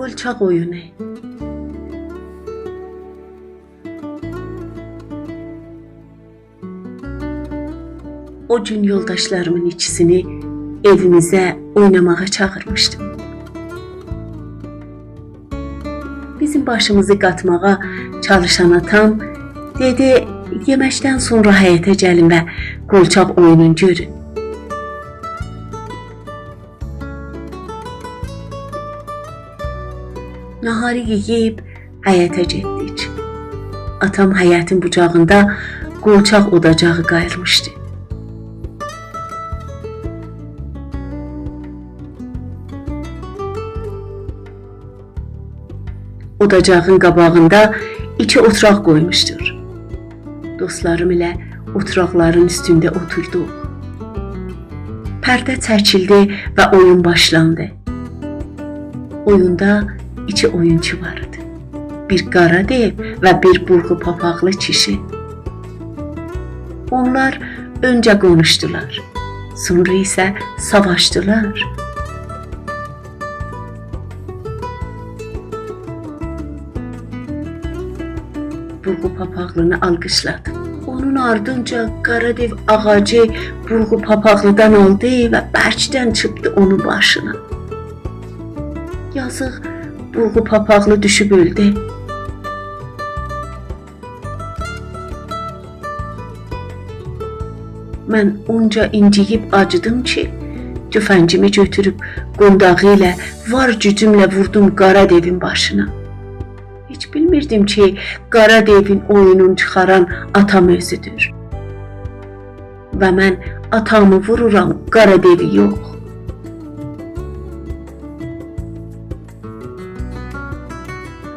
Qolçaq oyunu. O gün yoldaşlarımın ikisini evimizə oynamağa çağırmışdım. Bizim başımızı qatmağa çalışan atam dedi, yeməkdən sonra həyətə gəlin və qolçaq oyununu görün. Naharı yeyib həyətə getdik. Atam həyətin bucağında qolçaq odacağı qayırmışdı. Odacağın qabağında iki oturaq qoymuşdur. Dostlarım ilə oturaqların üstündə oturduq. Pərdə çəkildi və oyun başlandı. Oyunda iki oyunçu vardı. Bir qara dev və bir burğu papaqlı kişi. Onlar öncə konuşdular, sonra isə savaşdılar. Burğu papaqlını alqışladı. Onun ardınca qara dev ağacı burğu papaqlıdan aldı və bərkdən çıpdı onun başına. Yazıq burğu papaqlı düşüb öldü. Mən onca inciyib acıdım ki, tüfəngimi götürüb qondağı ilə var gücümlə vurdum qara devin başına. Heç bilmirdim ki, qara devin oyununu çıxaran atam özüdür. Və mən atamı vururam, qara devi yox.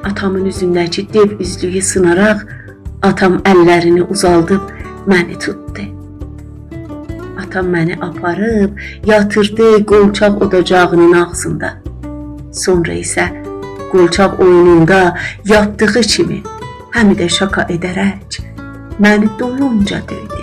Atamın üzündəki dev üzlüyü sınaraq, atam əllərini uzaldıb məni tutdu. Atam məni aparıb, yatırdı qolçaq odacağının ağzında. Sonra isə qolçaq oyununda yatdığı kimi, həm də şaka edərək məni doyunca döydü.